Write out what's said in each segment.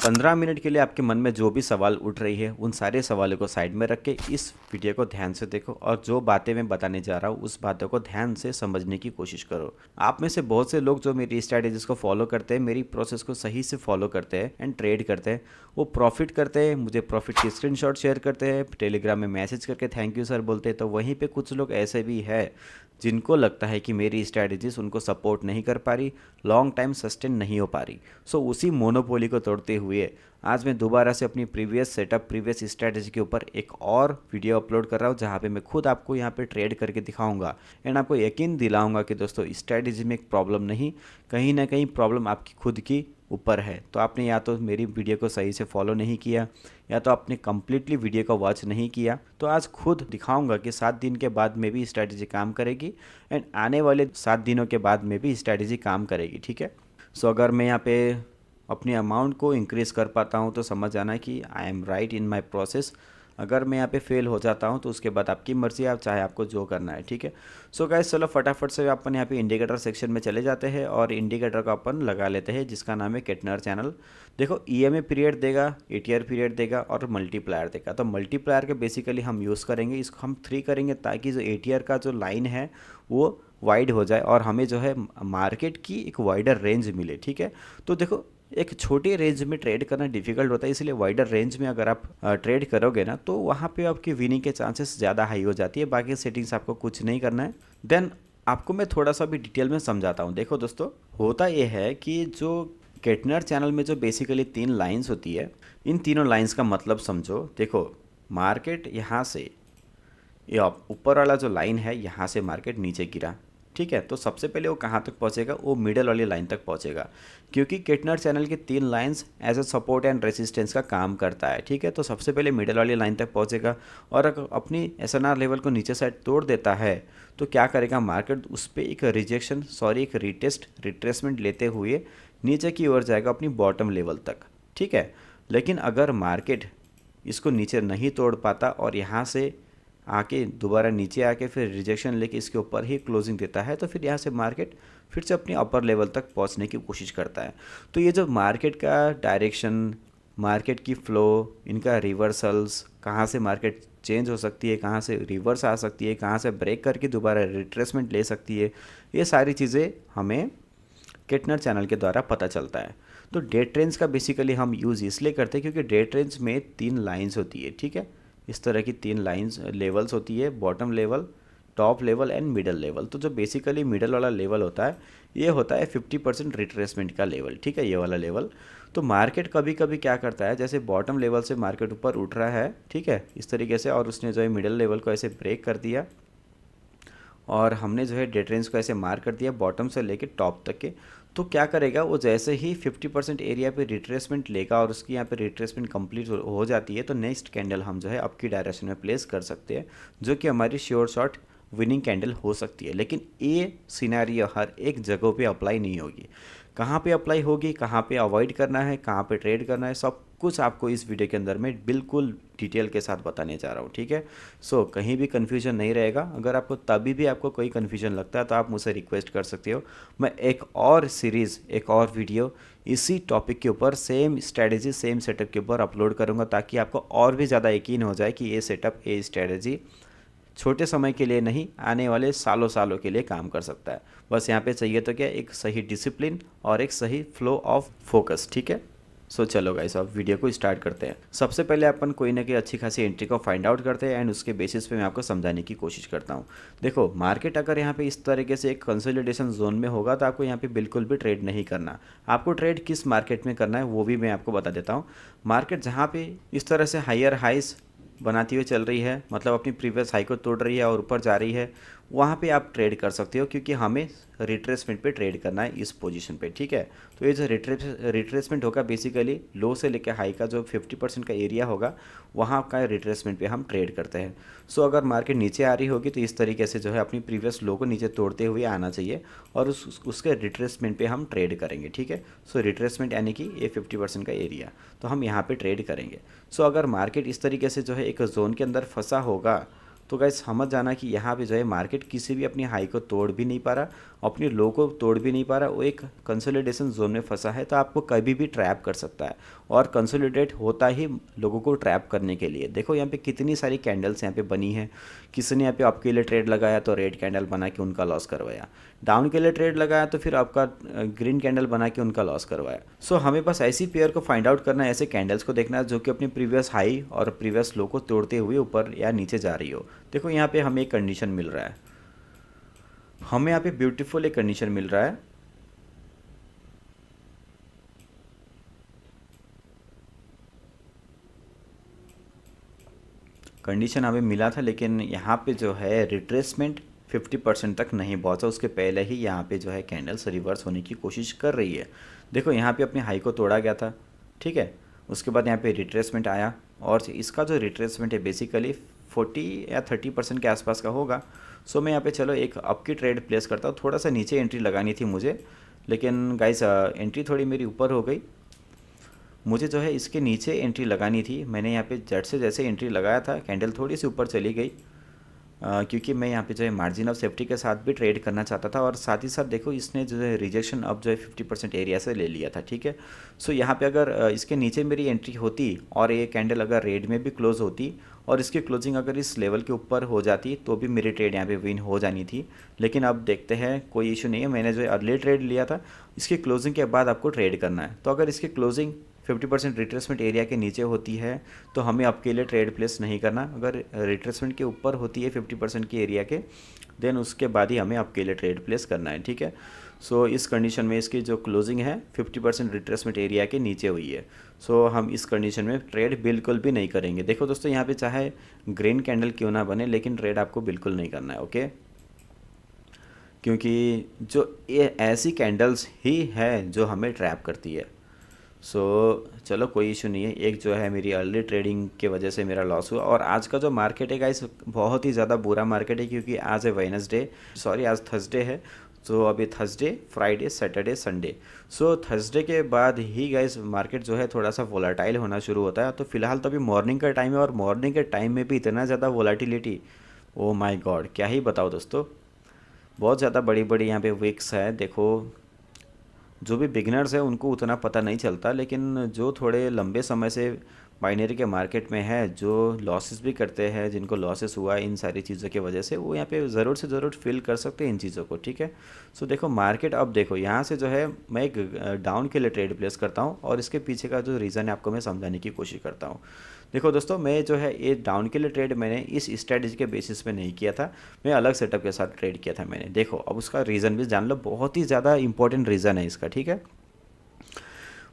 15 minute के लिए आपके मन में जो भी सवाल उठ रही है उन सारे सवालों को साइड में रख के इस वीडियो को ध्यान से देखो और जो बातें मैं बताने जा रहा हूँ उस बातों को ध्यान से समझने की कोशिश करो। आप में से बहुत से लोग जो मेरी स्ट्रैटेजीज को फॉलो करते हैं, मेरी प्रोसेस को सही से फॉलो करते हैं एंड ट्रेड करते हैं, वो प्रॉफिट करते हैं, मुझे प्रॉफिट की स्क्रीनशॉट शेयर करते हैं, टेलीग्राम में मैसेज करके थैंक यू सर बोलते हैं। तो वहीं पे कुछ लोग ऐसे भी है जिनको लगता है कि मेरी स्ट्रैटेजीज उनको सपोर्ट नहीं कर पा रही, लॉन्ग टाइम सस्टेन नहीं हो पा रही। सो उसी मोनोपोली को तोड़ते हुए आज मैं दोबारा से अपनी प्रीवियस सेटअप, प्रीवियस स्ट्रैटेजी के ऊपर एक और वीडियो अपलोड कर रहा हूँ, जहाँ पे मैं खुद आपको यहाँ पे ट्रेड करके दिखाऊंगा एंड आपको यकीन दिलाऊंगा कि दोस्तों स्ट्रैटेजी में एक प्रॉब्लम नहीं, कहीं ना कहीं प्रॉब्लम आपकी खुद की ऊपर है। तो आपने या तो मेरी वीडियो को सही से फॉलो नहीं किया या तो आपने कम्प्लीटली वीडियो को वॉच नहीं किया। तो आज खुद दिखाऊंगा कि 7 दिन के बाद में भी स्ट्रैटेजी काम करेगी एंड आने वाले 7 दिनों के बाद में भी स्ट्रैटेजी काम करेगी। ठीक है। सो अगर मैं यहाँ पे अपनी अमाउंट को इंक्रीज़ कर पाता हूँ तो समझ जाना कि I am right in my process. अगर मैं यहाँ पे फेल हो जाता हूँ तो उसके बाद आपकी मर्ज़ी, आप चाहे आपको जो करना है। ठीक है। सो गाइस चलो फटाफट से अपन यहाँ पे इंडिकेटर सेक्शन में चले जाते हैं और इंडिकेटर का अपन लगा लेते हैं जिसका नाम है केटनर चैनल। देखो ईएमए पीरियड देगा, एटीआर पीरियड देगा और मल्टीप्लायर देगा। तो मल्टीप्लायर के बेसिकली हम यूज़ करेंगे, इसको हम 3 करेंगे ताकि जो एटीआर का जो लाइन है वो वाइड हो जाए और हमें जो है मार्केट की एक वाइडर रेंज मिले। ठीक है। तो देखो एक छोटी रेंज में ट्रेड करना डिफिकल्ट होता है, इसलिए वाइडर रेंज में अगर आप ट्रेड करोगे ना तो वहाँ पे आपकी विनिंग के चांसेस ज़्यादा हाई हो जाती है। बाकी सेटिंग्स आपको कुछ नहीं करना है। देन आपको मैं थोड़ा सा भी डिटेल में समझाता हूँ। देखो दोस्तों, होता ये है कि जो केटनर चैनल में जो बेसिकली 3 लाइंस होती है, इन तीनों लाइंस का मतलब समझो। देखो मार्केट यहाँ से, ये ऊपर वाला जो लाइन है यहाँ से मार्केट नीचे गिरा। ठीक है। तो सबसे पहले वो कहाँ तक पहुँचेगा, वो मिडल वाली लाइन तक पहुँचेगा, क्योंकि केटनर चैनल की 3 lines as a support and resistance का काम करता है। ठीक है। तो सबसे पहले मिडल वाली लाइन तक पहुँचेगा और अगर अपनी एसएनआर लेवल को नीचे साइड तोड़ देता है तो क्या करेगा मार्केट, उस पर एक एक रिट्रेसमेंट लेते हुए नीचे की ओर जाएगा अपनी बॉटम लेवल तक। ठीक है। लेकिन अगर मार्केट इसको नीचे नहीं तोड़ पाता और यहाँ से आके दोबारा नीचे आके फिर रिजेक्शन लेके इसके ऊपर ही क्लोजिंग देता है तो फिर यहाँ से मार्केट फिर से अपनी अपर लेवल तक पहुँचने की कोशिश करता है। तो ये जो मार्केट का डायरेक्शन, मार्केट की फ़्लो, इनका रिवर्सल्स, कहाँ से मार्केट चेंज हो सकती है, कहाँ से रिवर्स आ सकती है, कहाँ से ब्रेक करके दोबारा रिट्रेसमेंट ले सकती है, ये सारी चीज़ें हमें केटनर चैनल के द्वारा पता चलता है। तो डे ट्रेंड्स का बेसिकली हम यूज़ इसलिए करते हैं क्योंकि डे ट्रेंड्स में 3 लाइंस होती है। ठीक है। इस तरह की 3 लाइंस लेवल्स होती है, bottom level, top level and middle level. तो जो बेसिकली मिडल वाला लेवल होता है ये होता है 50% रिट्रेसमेंट का लेवल। ठीक है। ये वाला लेवल। तो मार्केट कभी कभी क्या करता है, जैसे बॉटम लेवल से मार्केट ऊपर उठ रहा है, ठीक है, इस तरीके से, और उसने जो है मिडल लेवल को ऐसे ब्रेक कर दिया और हमने जो है डेट रेंज को ऐसे मार्क कर दिया बॉटम से लेके टॉप तक के। तो क्या करेगा वो, जैसे ही 50% एरिया पे रिट्रेसमेंट लेगा और उसकी यहाँ पे रिट्रेसमेंट कंप्लीट हो जाती है तो नेक्स्ट कैंडल हम जो है अप की डायरेक्शन में प्लेस कर सकते हैं, जो कि हमारी श्योर शॉट विनिंग कैंडल हो सकती है। लेकिन ये सिनेरियो हर एक जगह पे अप्लाई नहीं होगी। कहाँ पे अप्लाई होगी, कहाँ पे अवॉइड करना है, कहाँ पे ट्रेड करना है, सब कुछ आपको इस वीडियो के अंदर मैं बिल्कुल डिटेल के साथ बताने जा रहा हूँ। ठीक है। सो कहीं भी कन्फ्यूजन नहीं रहेगा। अगर आपको तभी भी आपको कोई कन्फ्यूजन लगता है तो आप मुझसे रिक्वेस्ट कर सकते हो, मैं एक और सीरीज़, एक और वीडियो इसी टॉपिक के ऊपर, सेम स्ट्रैटेजी सेम सेटअप के ऊपर अपलोड करूँगा ताकि आपको और भी ज़्यादा यकीन हो जाए कि ये सेटअप, ये स्ट्रैटेजी छोटे समय के लिए नहीं, आने वाले सालों सालों के लिए काम कर सकता है। बस यहाँ पे चाहिए तो क्या, एक सही डिसिप्लिन और एक सही फ्लो ऑफ फोकस। ठीक है। सो चलो गाइस अब वीडियो को स्टार्ट करते हैं। सबसे पहले अपन कोई ना कोई अच्छी खासी एंट्री को फाइंड आउट करते हैं एंड उसके बेसिस पे मैं आपको समझाने की कोशिश करता हूँ। देखो मार्केट अगर यहाँ पे इस तरीके से एक कंसोलिडेशन जोन में होगा तो आपको यहाँ पे बिल्कुल भी ट्रेड नहीं करना। आपको ट्रेड किस मार्केट में करना है वो भी मैं आपको बता देता हूँ। मार्केट जहाँ पे इस तरह से हायर हाइस बनाती हुई चल रही है, मतलब अपनी प्रीवियस हाई को तोड़ रही है और ऊपर जा रही है, वहाँ पे आप ट्रेड कर सकते हो क्योंकि हमें रिट्रेसमेंट पे ट्रेड करना है इस पोजीशन पे। ठीक है। तो ये जो रिट्रेसमेंट होगा बेसिकली लो से लेकर हाई का जो 50% का एरिया होगा वहाँ का रिट्रेसमेंट पे हम ट्रेड करते हैं। सो अगर मार्केट नीचे आ रही होगी तो इस तरीके से जो है अपनी प्रीवियस लो को नीचे तोड़ते हुए आना चाहिए और उसके रिट्रेसमेंट पे हम ट्रेड करेंगे। ठीक है। सो रिट्रेसमेंट यानी कि ये 50% का एरिया, तो हम यहाँ पे ट्रेड करेंगे। सो अगर मार्केट इस तरीके से जो है एक जोन के अंदर फंसा होगा तो गाइस समझ जाना कि यहाँ पे जो है मार्केट किसी भी अपनी हाई को तोड़ भी नहीं पा रहा अपनी लो को तोड़ भी नहीं पा रहा, वो एक कंसोलिडेशन जोन में फंसा है, तो आपको कभी भी ट्रैप कर सकता है। और कंसोलिडेट होता ही लोगों को ट्रैप करने के लिए। देखो यहाँ पे कितनी सारी कैंडल्स यहाँ पे बनी है। किसी ने यहाँ पे अप के लिए ट्रेड लगाया तो रेड कैंडल बना के उनका लॉस करवाया, डाउन के लिए ट्रेड लगाया तो फिर आपका ग्रीन कैंडल बना के उनका लॉस करवाया। सो हमें बस ऐसी पेयर को फाइंड आउट करना है, ऐसे कैंडल्स को देखना है जो कि अपनी प्रीवियस हाई और प्रीवियस लो को तोड़ते हुए ऊपर या नीचे जा रही हो। देखो यहाँ पे हमें एक कंडीशन मिल रहा है, हमें यहाँ पे ब्यूटीफुल एक कंडीशन मिल रहा है। कंडीशन हमें मिला था, लेकिन यहाँ पे जो है रिट्रेसमेंट 50% तक नहीं पहुँचा, उसके पहले ही यहाँ पे जो है कैंडल्स रिवर्स होने की कोशिश कर रही है। देखो यहाँ पे अपने हाई को तोड़ा गया था, ठीक है, उसके बाद यहाँ पे रिट्रेसमेंट आया, और इसका जो रिट्रेसमेंट है बेसिकली 40 या 30% के आसपास का होगा। सो मैं यहाँ पे चलो एक अप की ट्रेड प्लेस करता हूँ। थोड़ा सा नीचे एंट्री लगानी थी मुझे, लेकिन गाइस एंट्री थोड़ी मेरी ऊपर हो गई। मुझे जो है इसके नीचे एंट्री लगानी थी। मैंने यहाँ पे जट से जैसे एंट्री लगाया था, कैंडल थोड़ी सी ऊपर चली गई, क्योंकि मैं यहाँ पे जो है मार्जिन ऑफ सेफ्टी के साथ भी ट्रेड करना चाहता था। और साथ ही साथ देखो इसने जो है रिजेक्शन अब जो है 50% एरिया से ले लिया था, ठीक है। सो यहाँ पे अगर इसके नीचे मेरी एंट्री होती और ये कैंडल अगर रेड में भी क्लोज होती और इसकी क्लोजिंग अगर इस लेवल के ऊपर हो जाती तो भी मेरी ट्रेड यहाँ पे विन हो जानी थी। लेकिन अब देखते हैं, कोई इशू नहीं है, मैंने जो है अर्ली ट्रेड लिया था। इसकी क्लोजिंग के बाद आपको ट्रेड करना है, तो अगर इसकी क्लोजिंग 50% रिट्रेसमेंट एरिया के नीचे होती है तो हमें आपके लिए ट्रेड प्लेस नहीं करना। अगर रिट्रेसमेंट के ऊपर होती है 50% की एरिया के, देन उसके बाद ही हमें आपके लिए ट्रेड प्लेस करना है, ठीक है। सो इस कंडीशन में इसकी जो क्लोजिंग है 50% रिट्रेसमेंट एरिया के नीचे हुई है। सो हम इस कंडीशन में ट्रेड बिल्कुल भी नहीं करेंगे। देखो दोस्तों, यहाँ पे चाहे ग्रीन कैंडल क्यों ना बने, लेकिन ट्रेड आपको बिल्कुल नहीं करना है, ओके। क्योंकि जो ये ऐसी कैंडल्स ही है जो हमें ट्रैप करती है। सो चलो कोई इशू नहीं है। एक जो है मेरी अर्ली ट्रेडिंग के वजह से मेरा लॉस हुआ। और आज का जो मार्केट है गाइस बहुत ही ज़्यादा बुरा मार्केट है, क्योंकि आज है वेडनेसडे, सॉरी आज थर्सडे है। तो अभी Thursday, Friday, Saturday, Sunday. So Thursday के बाद ही गाइस मार्केट जो है थोड़ा सा वोलाटाइल होना शुरू होता है। तो फिलहाल तो अभी मॉर्निंग का टाइम है, और मॉर्निंग के टाइम में भी इतना ज़्यादा वोलाटिलिटी, ओ माय गॉड, क्या ही बताओ दोस्तों। बहुत ज़्यादा बड़ी बड़ी यहाँ पे विक्स है। देखो जो भी बिगिनर्स है उनको उतना पता नहीं चलता, लेकिन जो थोड़े लंबे समय से बाइनरी के मार्केट में है, जो लॉसेस भी करते हैं, जिनको लॉसेस हुआ इन सारी चीज़ों की वजह से, वो यहाँ पे ज़रूर से ज़रूर फील कर सकते हैं इन चीज़ों को, ठीक है। सो देखो मार्केट अब देखो यहाँ से जो है मैं एक डाउन के लिए ट्रेड प्लेस करता हूँ, और इसके पीछे का जो रीज़न है आपको मैं समझाने की कोशिश करता हूँ। देखो दोस्तों, मैं जो है ये डाउन के लिए ट्रेड मैंने इस स्ट्रेटजी के बेसिस पे नहीं किया था, मैं अलग सेटअप के साथ ट्रेड किया था मैंने। देखो अब उसका रीज़न भी जान लो, बहुत ही ज़्यादा इंपॉर्टेंट रीज़न है इसका, ठीक है।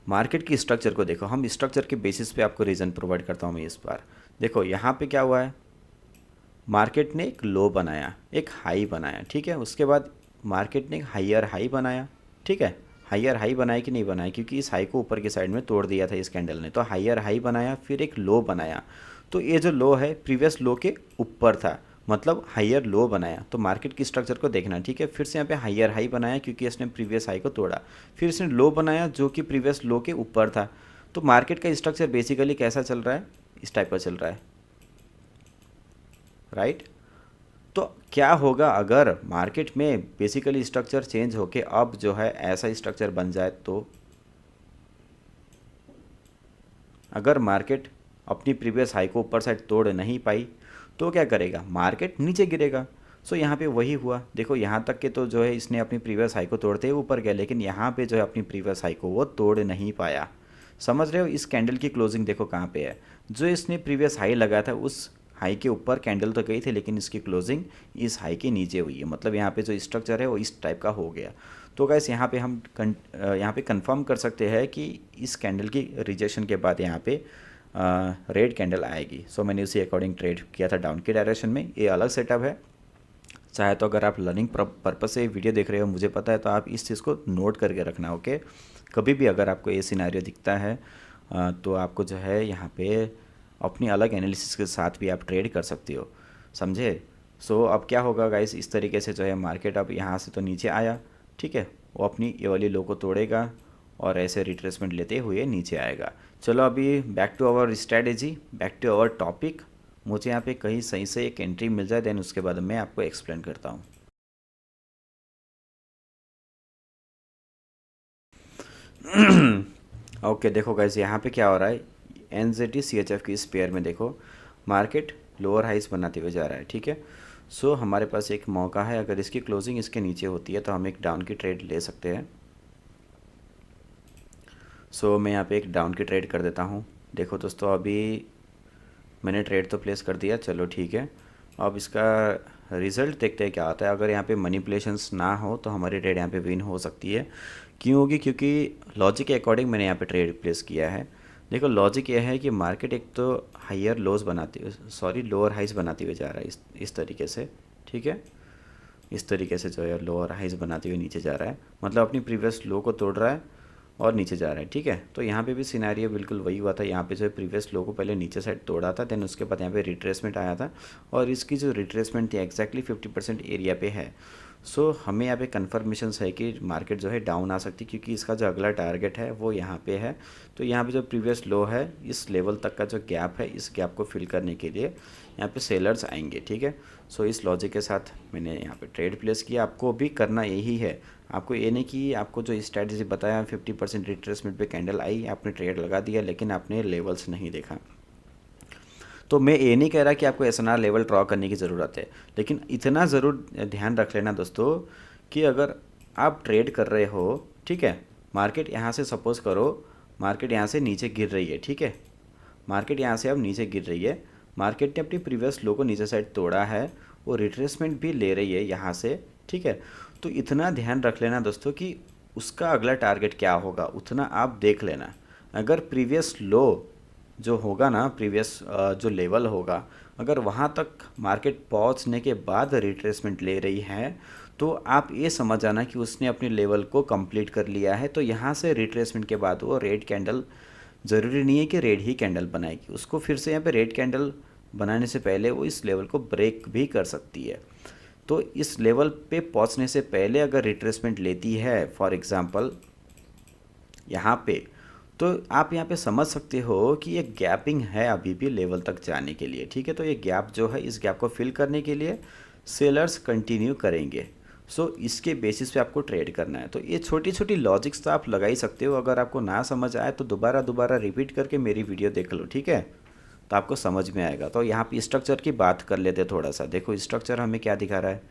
मार्केट की स्ट्रक्चर को देखो, हम स्ट्रक्चर के बेसिस पे आपको रीज़न प्रोवाइड करता हूँ मैं इस बार। देखो यहाँ पे क्या हुआ है, मार्केट ने एक लो बनाया, एक हाई बनाया, ठीक है। उसके बाद मार्केट ने एक हायर हाई बनाया, ठीक है। हायर हाई बनाया कि नहीं बनाया, क्योंकि इस हाई को ऊपर की साइड में तोड़ दिया था इस कैंडल ने, तो हायर हाई बनाया, फिर एक लो बनाया। तो ये जो लो है प्रीवियस लो के ऊपर था, मतलब हायर लो बनाया। तो मार्केट की स्ट्रक्चर को देखना, ठीक है। फिर से यहाँ पे हायर हाई बनाया क्योंकि इसने प्रीवियस हाई को तोड़ा, फिर इसने लो बनाया जो कि प्रीवियस लो के ऊपर था। तो मार्केट का स्ट्रक्चर बेसिकली कैसा चल रहा है, इस टाइप का चल रहा है, राइट। तो क्या होगा अगर मार्केट में बेसिकली स्ट्रक्चर चेंज होके अब जो है ऐसा स्ट्रक्चर बन जाए, तो अगर मार्केट अपनी प्रीवियस हाई को ऊपर साइड तोड़ नहीं पाई तो क्या करेगा, मार्केट नीचे गिरेगा। सो यहाँ पे वही हुआ। देखो यहाँ तक के तो जो है इसने अपनी प्रीवियस हाई को तोड़ते ही ऊपर गया, लेकिन यहाँ पे जो है अपनी प्रीवियस हाई को वो तोड़ नहीं पाया। समझ रहे हो, इस कैंडल की क्लोजिंग देखो कहाँ पे है। जो इसने प्रीवियस हाई लगाया था उस हाई के ऊपर कैंडल तो गई थी, लेकिन इसकी क्लोजिंग इस हाई के नीचे हुई है। मतलब यहाँ पे जो स्ट्रक्चर है वो इस टाइप का हो गया। तो गैस यहाँ पे हम यहाँ पे कंफर्म कर सकते हैं कि इस कैंडल की रिजेक्शन के बाद यहाँ पे रेड कैंडल आएगी। सो मैंने उसी अकॉर्डिंग ट्रेड किया था डाउन के डायरेक्शन में। ये अलग सेटअप है। चाहे तो अगर आप लर्निंग पर्पस से वीडियो देख रहे हो, मुझे पता है, तो आप इस चीज़ को नोट करके रखना, ओके। कभी भी अगर आपको ये सिनेरियो दिखता है तो आपको जो है यहाँ पे अपनी अलग एनालिसिस के साथ भी आप ट्रेड कर सकते हो, समझे। सो अब क्या होगा गाइस, इस तरीके से जो है मार्केट अब यहाँ से तो नीचे आया, ठीक है, वो अपनी ये वाली लो को तोड़ेगा और ऐसे रिट्रेसमेंट लेते हुए नीचे आएगा। चलो अभी back to our strategy, back to our topic. मुझे यहाँ पे कहीं सही से एक एंट्री मिल जाए, देन उसके बाद मैं आपको एक्सप्लेन करता हूँ। ओके देखो गाइस, यहाँ पे क्या हो रहा है, NZT CHF की इस पेयर में देखो मार्केट लोअर हाइस बनाते हुए जा रहा है, ठीक है। सो हमारे पास एक मौका है, अगर इसकी क्लोजिंग इसके नीचे होती है तो हम एक डाउन की ट्रेड ले सकते हैं। सो मैं यहाँ पे एक डाउन की ट्रेड कर देता हूँ। देखो दोस्तों, अभी मैंने ट्रेड तो प्लेस कर दिया, चलो ठीक है। अब इसका रिज़ल्ट देखते हैं क्या आता है। अगर यहाँ पे मैनिपुलेशंस ना हो तो हमारी ट्रेड यहाँ पे विन हो सकती है। क्यों होगी? क्योंकि लॉजिक के अकॉर्डिंग मैंने यहाँ पे ट्रेड प्लेस किया है। देखो लॉजिक यह है कि मार्केट एक तो हायर लोज बनाते सॉरी लोअर हाइज बनाते हुए जा रहा है इस तरीके से, ठीक है। इस तरीके से जो है लोअर हाइज बनाते हुए नीचे जा रहा है, मतलब अपनी प्रीवियस लो को तोड़ रहा है और नीचे जा रहा है, ठीक है। तो यहाँ पे भी सिनेरियो बिल्कुल वही हुआ था। यहाँ पे जो है प्रीवियस लो को पहले नीचे साइड तोड़ा था, देन उसके बाद यहाँ पे रिट्रेसमेंट आया था और इसकी जो रिट्रेसमेंट थी एक्जैक्टली 50% एरिया पे है। सो हमें यहाँ पे कन्फर्मेशन है कि मार्केट जो है डाउन आ सकती है, क्योंकि इसका जो अगला टारगेट है वो यहाँ पे है। तो यहाँ पे जो प्रीवियस लो है इस लेवल तक का जो गैप है, इस गैप को फिल करने के लिए यहाँ पे सेलर्स आएंगे, ठीक है। सो इस लॉजिक के साथ मैंने यहाँ पे ट्रेड प्लेस किया। आपको भी करना यही है। आपको ये नहीं कि आपको जो स्ट्रैटेजी बताया 50% रिट्रेसमेंट पे कैंडल आई, आपने ट्रेड लगा दिया लेकिन आपने लेवल्स नहीं देखा। तो मैं ये नहीं कह रहा कि आपको SNR लेवल ड्रॉ करने की ज़रूरत है, लेकिन इतना ज़रूर ध्यान रख लेना दोस्तों कि अगर आप ट्रेड कर रहे हो, ठीक है, मार्केट यहाँ से सपोज़ करो मार्केट यहाँ से नीचे गिर रही है, ठीक है, मार्केट यहाँ से अब नीचे गिर रही है, मार्केट ने अपनी प्रीवियस लो को नीचे साइड तोड़ा है, वो रिट्रेसमेंट भी ले रही है यहाँ से, ठीक है। तो इतना ध्यान रख लेना दोस्तों कि उसका अगला टारगेट क्या होगा, उतना आप देख लेना। अगर प्रीवियस लो जो होगा ना, प्रीवियस जो लेवल होगा, अगर वहाँ तक मार्केट पहुँचने के बाद रिट्रेसमेंट ले रही है तो आप ये समझ आना कि उसने अपने लेवल को कंप्लीट कर लिया है। तो यहाँ से रिट्रेसमेंट के बाद वो रेड कैंडल, ज़रूरी नहीं है कि रेड ही कैंडल बनाएगी, उसको फिर से यहाँ पे रेड कैंडल बनाने से पहले वो इस लेवल को ब्रेक भी कर सकती है। तो इस लेवल पे पहुँचने से पहले अगर रिट्रेसमेंट लेती है फॉर एग्ज़ाम्पल यहाँ पे, तो आप यहाँ पे समझ सकते हो कि ये गैपिंग है अभी भी लेवल तक जाने के लिए, ठीक है। तो ये गैप जो है, इस गैप को फिल करने के लिए सेलर्स कंटिन्यू करेंगे। सो इसके बेसिस पे आपको ट्रेड करना है। तो ये छोटी छोटी लॉजिक्स तो आप लगा ही सकते हो। अगर आपको ना समझ आए तो दोबारा दोबारा रिपीट करके मेरी वीडियो देख लो, ठीक है, तो आपको समझ में आएगा। तो यहाँ पे स्ट्रक्चर की बात कर लेते हैं थोड़ा सा। देखो स्ट्रक्चर हमें क्या दिखा रहा है,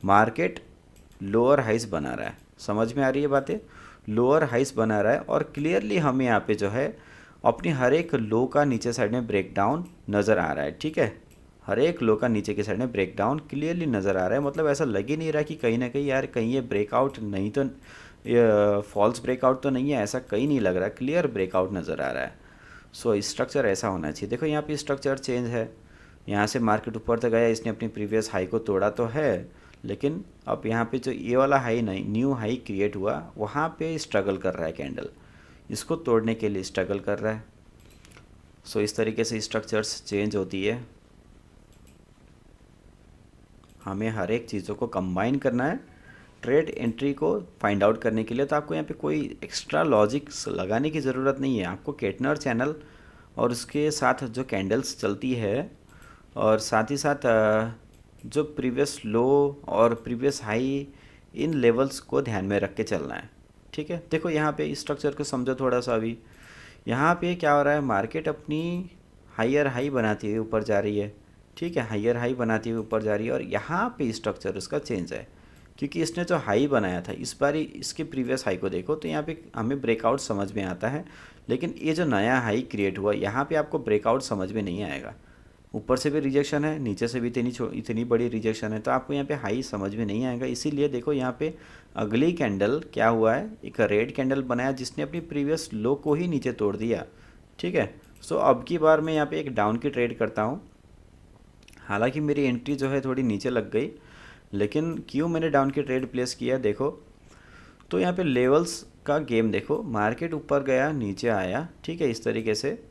मार्केट लोअर हाइस बना रहा है, समझ में आ रही है बातें, लोअर हाइस बना रहा है और क्लियरली हमें यहाँ पे जो है अपनी हर एक लो का नीचे साइड में ब्रेक डाउन नज़र आ रहा है, ठीक है। हर एक लो का नीचे के साइड में ब्रेक डाउन क्लियरली नज़र आ रहा है। मतलब ऐसा लग ही नहीं रहा कि कहीं ना कहीं यार कहीं ये ब्रेकआउट नहीं तो फॉल्स ब्रेकआउट तो नहीं है, ऐसा कहीं नहीं लग रहा, क्लियर ब्रेकआउट नज़र आ रहा है। सो स्ट्रक्चर ऐसा होना चाहिए। देखो यहाँ पे स्ट्रक्चर चेंज है, यहाँ से मार्केट ऊपर तक गया, इसने अपनी प्रीवियस हाई को तोड़ा तो है, लेकिन अब यहाँ पे जो ये वाला हाई नहीं, न्यू हाई क्रिएट हुआ, वहाँ पे स्ट्रगल कर रहा है कैंडल, इसको तोड़ने के लिए स्ट्रगल कर रहा है। सो इस तरीके से स्ट्रक्चर्स चेंज होती है। हमें हर एक चीज़ों को कंबाइन करना है ट्रेड एंट्री को फाइंड आउट करने के लिए। तो आपको यहाँ पे कोई एक्स्ट्रा लॉजिक्स लगाने की ज़रूरत नहीं है। आपको केटनर चैनल और उसके साथ जो कैंडल्स चलती है और साथ ही साथ जो प्रीवियस लो और प्रीवियस हाई, इन लेवल्स को ध्यान में रख के चलना है, ठीक है। देखो यहाँ पे स्ट्रक्चर को समझो थोड़ा सा। अभी यहाँ पे क्या हो रहा है, मार्केट अपनी हायर हाई बनाती हुई ऊपर जा रही है, ठीक है, हायर हाई बनाती हुई ऊपर जा रही है और यहाँ पे स्ट्रक्चर उसका चेंज है, क्योंकि इसने जो हाई बनाया था इस बार इसके प्रीवियस हाई को देखो तो यहाँ पे हमें ब्रेकआउट समझ में आता है, लेकिन ये जो नया हाई क्रिएट हुआ यहाँ पे आपको ब्रेकआउट समझ में नहीं आएगा। ऊपर से भी रिजेक्शन है, नीचे से भी इतनी बड़ी रिजेक्शन है, तो आपको यहाँ पे हाई समझ में नहीं आएगा। इसीलिए देखो यहाँ पे अगली कैंडल क्या हुआ है, एक रेड कैंडल बनाया जिसने अपनी प्रीवियस लो को ही नीचे तोड़ दिया, ठीक है। सो अब की बार मैं यहाँ पे एक डाउन की ट्रेड करता हूँ। हालांकि मेरी एंट्री जो है थोड़ी नीचे लग गई, लेकिन क्यों मैंने डाउन की ट्रेड प्लेस किया देखो, तो यहाँ पे लेवल्स का गेम देखो, मार्केट ऊपर गया नीचे आया, ठीक है, इस तरीके से,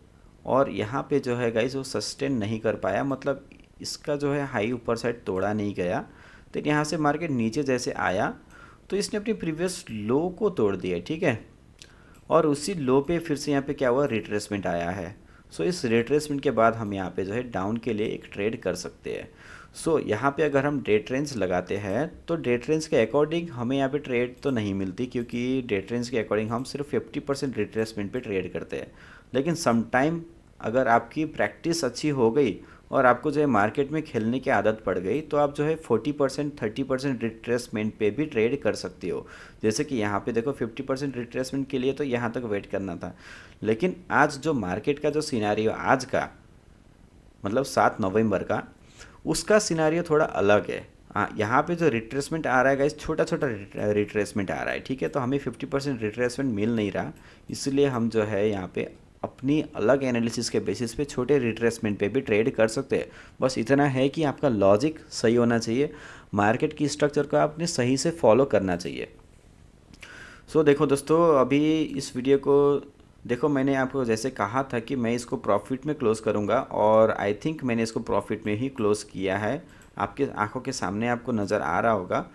और यहाँ पे जो है गाइस वो सस्टेन नहीं कर पाया, मतलब इसका जो है हाई ऊपर साइड तोड़ा नहीं गया। तो यहाँ से मार्केट नीचे जैसे आया तो इसने अपनी प्रीवियस लो को तोड़ दिया, ठीक है, और उसी लो पे फिर से यहाँ पे क्या हुआ, रिट्रेसमेंट आया है। सो इस रिट्रेसमेंट के बाद हम यहाँ पे जो है डाउन के लिए एक ट्रेड कर सकते हैं। सो यहाँ पे अगर हम डेट रेंज लगाते हैं तो डेट रेंज के अकॉर्डिंग हमें यहाँ पे ट्रेड तो नहीं मिलती, क्योंकि डेट रेंज के अकॉर्डिंग हम सिर्फ 50% रिट्रेसमेंट पे ट्रेड करते हैं। लेकिन समटाइम अगर आपकी प्रैक्टिस अच्छी हो गई और आपको जो है मार्केट में खेलने की आदत पड़ गई, तो आप जो है 40% 30% रिट्रेसमेंट पे भी ट्रेड कर सकती हो। जैसे कि यहाँ पे देखो 50% रिट्रेसमेंट के लिए तो यहाँ तक वेट करना था, लेकिन आज जो मार्केट का जो सिनारियो आज का मतलब 7 नवंबर का, उसका सिनारियो थोड़ा अलग है। हाँ, यहाँ पे जो रिट्रेसमेंट आ रहा है गाइस, छोटा छोटा रिट्रेसमेंट आ रहा है, ठीक है। तो हमें 50% रिट्रेसमेंट मिल नहीं रहा, इसलिए हम जो है यहाँ पे अपनी अलग एनालिसिस के बेसिस पे छोटे रिट्रेसमेंट पे भी ट्रेड कर सकते हैं। बस इतना है कि आपका लॉजिक सही होना चाहिए, मार्केट की स्ट्रक्चर को आपने सही से फॉलो करना चाहिए। देखो दोस्तों, अभी इस वीडियो को देखो, मैंने आपको जैसे कहा था कि मैं इसको प्रॉफिट में क्लोज़ करूंगा, और आई थिंक मैंने इसको प्रॉफिट में ही क्लोज़ किया है। आपके आंखों के सामने आपको नज़र आ रहा होगा।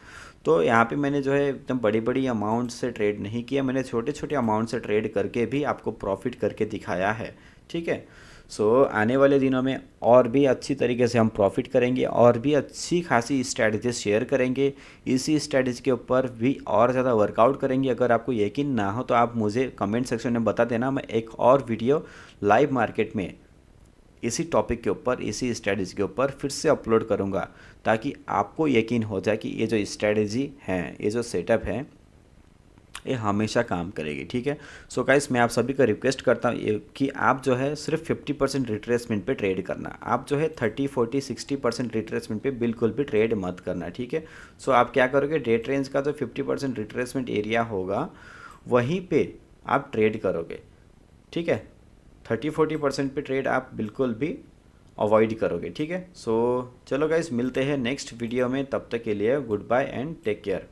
तो यहाँ पे मैंने जो है एकदम बड़ी बड़ी अमाउंट से ट्रेड नहीं किया, मैंने छोटे छोटे अमाउंट से ट्रेड करके भी आपको प्रॉफिट करके दिखाया है, ठीक है। आने वाले दिनों में और भी अच्छी तरीके से हम प्रॉफिट करेंगे, और भी अच्छी खासी स्ट्रैटेजी शेयर करेंगे। इसी स्ट्रैटेजी के ऊपर भी और ज़्यादा वर्कआउट करेंगे। अगर आपको यकीन ना हो तो आप मुझे कमेंट सेक्शन में बता देना, मैं एक और वीडियो लाइव मार्केट में इसी टॉपिक के ऊपर, इसी स्ट्रैटेजी के ऊपर फिर से अपलोड करूँगा, ताकि आपको यकीन हो जाए कि ये जो स्ट्रैटेजी है, ये जो सेटअप है, ये हमेशा काम करेगी, ठीक है। गाइस, मैं आप सभी को रिक्वेस्ट करता हूँ कि आप जो है सिर्फ 50% रिट्रेसमेंट पे ट्रेड करना। आप जो है 30 40 60% रिट्रेसमेंट पे बिल्कुल भी ट्रेड मत करना, ठीक है। आप क्या करोगे, डेट रेंज का जो 50% रिट्रेसमेंट एरिया होगा वहीं पे आप ट्रेड करोगे, ठीक है। 30 40% पे ट्रेड आप बिल्कुल भी अवॉइड करोगे, ठीक है। चलो गाइस, मिलते हैं नेक्स्ट वीडियो में, तब तक के लिए good bye and take care.